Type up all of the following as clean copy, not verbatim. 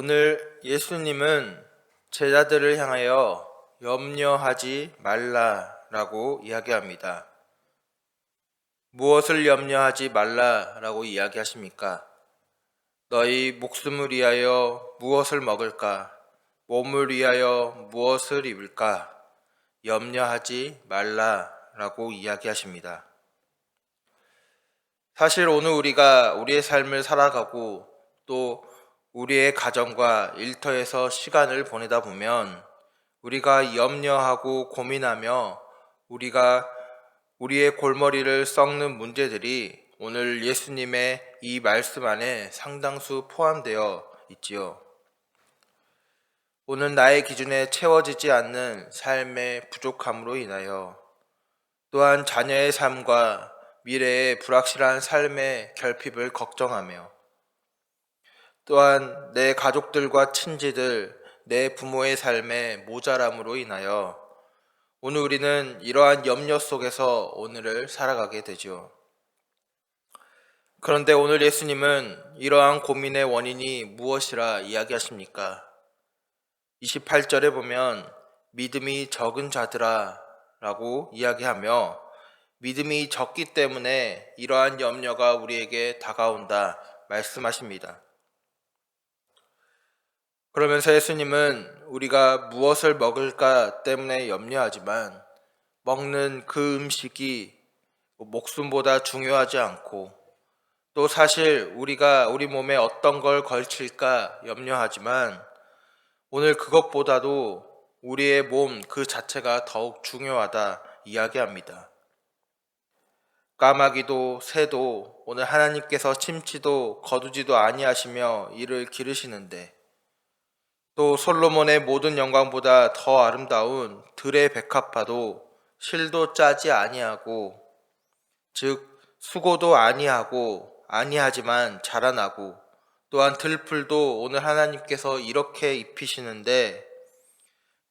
오늘 예수님은 제자들을 향하여 염려하지 말라라고 이야기합니다. 무엇을 염려하지 말라라고 이야기하십니까? 너희 목숨을 위하여 무엇을 먹을까? 몸을 위하여 무엇을 입을까? 염려하지 말라라고 이야기하십니다. 사실 오늘 우리가 우리의 삶을 살아가고 또 우리의 가정과 일터에서 시간을 보내다 보면 우리가 염려하고 고민하며 우리가 우리의 골머리를 썩는 문제들이 오늘 예수님의 이 말씀 안에 상당수 포함되어 있지요. 오늘 나의 기준에 채워지지 않는 삶의 부족함으로 인하여 또한 자녀의 삶과 미래의 불확실한 삶의 결핍을 걱정하며 또한 내 가족들과 친지들, 내 부모의 삶의 모자람으로 인하여 오늘 우리는 이러한 염려 속에서 오늘을 살아가게 되죠. 그런데 오늘 예수님은 이러한 고민의 원인이 무엇이라 이야기하십니까? 28절에 보면 믿음이 적은 자들아 라고 이야기하며 믿음이 적기 때문에 이러한 염려가 우리에게 다가온다 말씀하십니다. 그러면서 예수님은 우리가 무엇을 먹을까 때문에 염려하지만 먹는 그 음식이 목숨보다 중요하지 않고 또 사실 우리가 우리 몸에 어떤 걸 걸칠까 염려하지만 오늘 그것보다도 우리의 몸 그 자체가 더욱 중요하다 이야기합니다. 까마귀도 새도 오늘 하나님께서 심지도 거두지도 아니하시며 이를 기르시는데 또 솔로몬의 모든 영광보다 더 아름다운 들의 백합화도 실도 짜지 아니하고 즉 수고도 아니하지만 자라나고 또한 들풀도 오늘 하나님께서 이렇게 입히시는데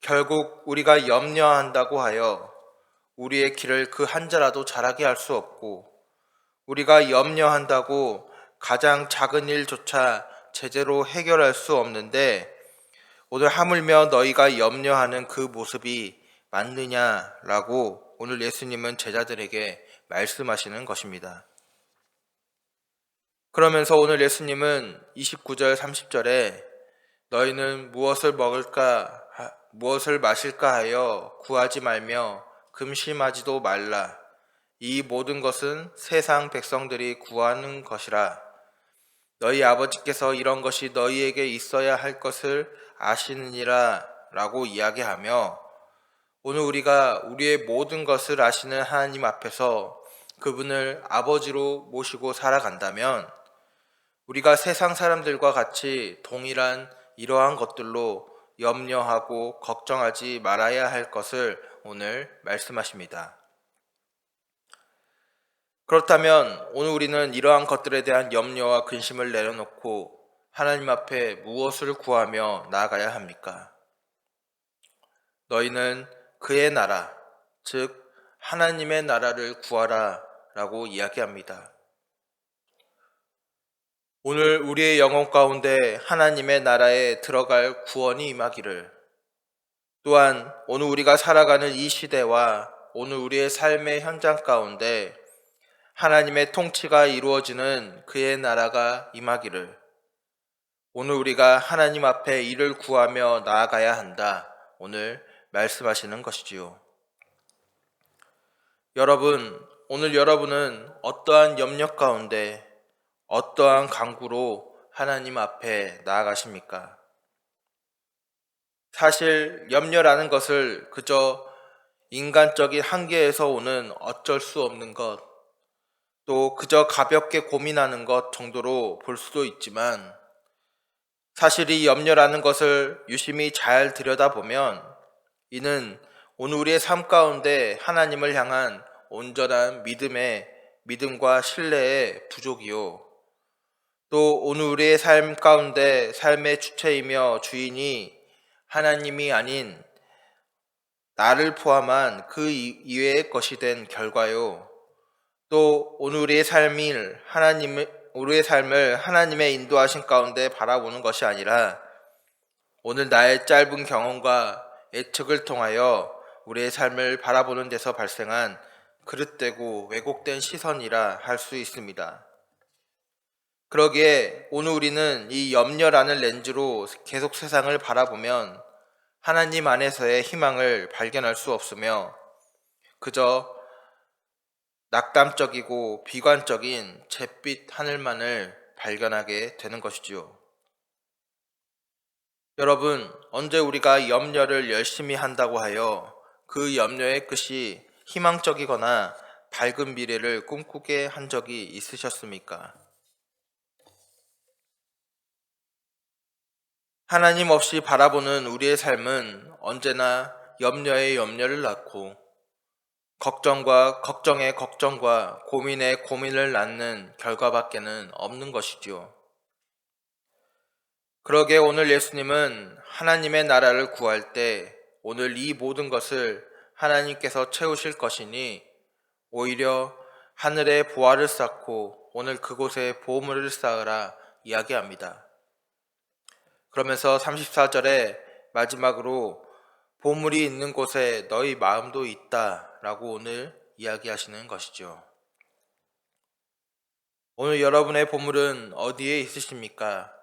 결국 우리가 염려한다고 하여 우리의 길을 그 한자라도 자라게 할 수 없고 우리가 염려한다고 가장 작은 일조차 제대로 해결할 수 없는데 오늘 하물며 너희가 염려하는 그 모습이 맞느냐라고 오늘 예수님은 제자들에게 말씀하시는 것입니다. 그러면서 오늘 예수님은 29절 30절에 너희는 무엇을 먹을까 무엇을 마실까 하여 구하지 말며 금심하지도 말라. 이 모든 것은 세상 백성들이 구하는 것이라. 너희 아버지께서 이런 것이 너희에게 있어야 할 것을 아시느니라 라고 이야기하며 오늘 우리가 우리의 모든 것을 아시는 하나님 앞에서 그분을 아버지로 모시고 살아간다면 우리가 세상 사람들과 같이 동일한 이러한 것들로 염려하고 걱정하지 말아야 할 것을 오늘 말씀하십니다. 그렇다면 오늘 우리는 이러한 것들에 대한 염려와 근심을 내려놓고 하나님 앞에 무엇을 구하며 나아가야 합니까? 너희는 그의 나라, 즉 하나님의 나라를 구하라 라고 이야기합니다. 오늘 우리의 영혼 가운데 하나님의 나라에 들어갈 구원이 임하기를 또한 오늘 우리가 살아가는 이 시대와 오늘 우리의 삶의 현장 가운데 하나님의 통치가 이루어지는 그의 나라가 임하기를 오늘 우리가 하나님 앞에 이를 구하며 나아가야 한다. 오늘 말씀하시는 것이지요. 여러분, 오늘 여러분은 어떠한 염려 가운데 어떠한 간구로 하나님 앞에 나아가십니까? 사실 염려라는 것을 그저 인간적인 한계에서 오는 어쩔 수 없는 것, 또 그저 가볍게 고민하는 것 정도로 볼 수도 있지만 사실 이 염려라는 것을 유심히 잘 들여다보면 이는 오늘 우리의 삶 가운데 하나님을 향한 온전한 믿음과 신뢰의 부족이요. 또 오늘 우리의 삶 가운데 삶의 주체이며 주인이 하나님이 아닌 나를 포함한 그 이외의 것이 된 결과요. 또 오늘 우리의 삶을 하나님의 인도하신 가운데 바라보는 것이 아니라 오늘 나의 짧은 경험과 예측을 통하여 우리의 삶을 바라보는 데서 발생한 그릇되고 왜곡된 시선이라 할 수 있습니다. 그러기에 오늘 우리는 이 염려라는 렌즈로 계속 세상을 바라보면 하나님 안에서의 희망을 발견할 수 없으며 그저 낙담적이고 비관적인 잿빛 하늘만을 발견하게 되는 것이지요. 여러분, 언제 우리가 염려를 열심히 한다고 하여 그 염려의 끝이 희망적이거나 밝은 미래를 꿈꾸게 한 적이 있으셨습니까? 하나님 없이 바라보는 우리의 삶은 언제나 염려에 염려를 낳고 걱정과 걱정에 걱정과 고민에 고민을 낳는 결과밖에는 없는 것이지요. 그러게 오늘 예수님은 하나님의 나라를 구할 때 오늘 이 모든 것을 하나님께서 채우실 것이니 오히려 하늘에 보화를 쌓고 오늘 그곳에 보물을 쌓으라 이야기합니다. 그러면서 34절에 마지막으로 보물이 있는 곳에 너희 마음도 있다 라고 오늘 이야기하시는 것이죠. 오늘 여러분의 보물은 어디에 있으십니까?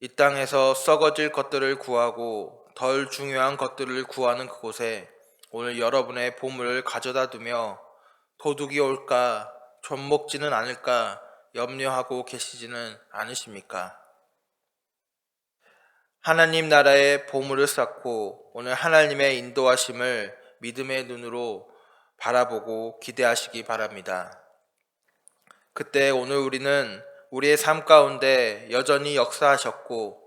이 땅에서 썩어질 것들을 구하고 덜 중요한 것들을 구하는 그곳에 오늘 여러분의 보물을 가져다 두며 도둑이 올까, 좀 먹지는 않을까 염려하고 계시지는 않으십니까? 하나님 나라의 보물을 쌓고 오늘 하나님의 인도하심을 믿음의 눈으로 바라보고 기대하시기 바랍니다. 그때 오늘 우리는 우리의 삶 가운데 여전히 역사하셨고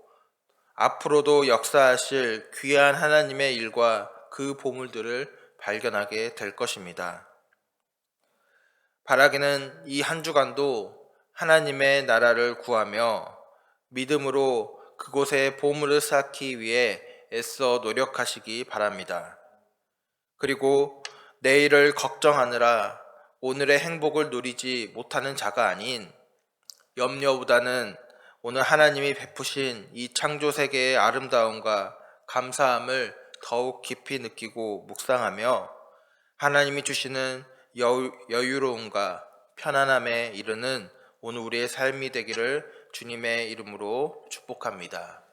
앞으로도 역사하실 귀한 하나님의 일과 그 보물들을 발견하게 될 것입니다. 바라기는 이 한 주간도 하나님의 나라를 구하며 믿음으로 그곳에 보물을 쌓기 위해 애써 노력하시기 바랍니다. 그리고 내일을 걱정하느라 오늘의 행복을 누리지 못하는 자가 아닌 염려보다는 오늘 하나님이 베푸신 이 창조 세계의 아름다움과 감사함을 더욱 깊이 느끼고 묵상하며 하나님이 주시는 여유로움과 편안함에 이르는 오늘 우리의 삶이 되기를 주님의 이름으로 축복합니다.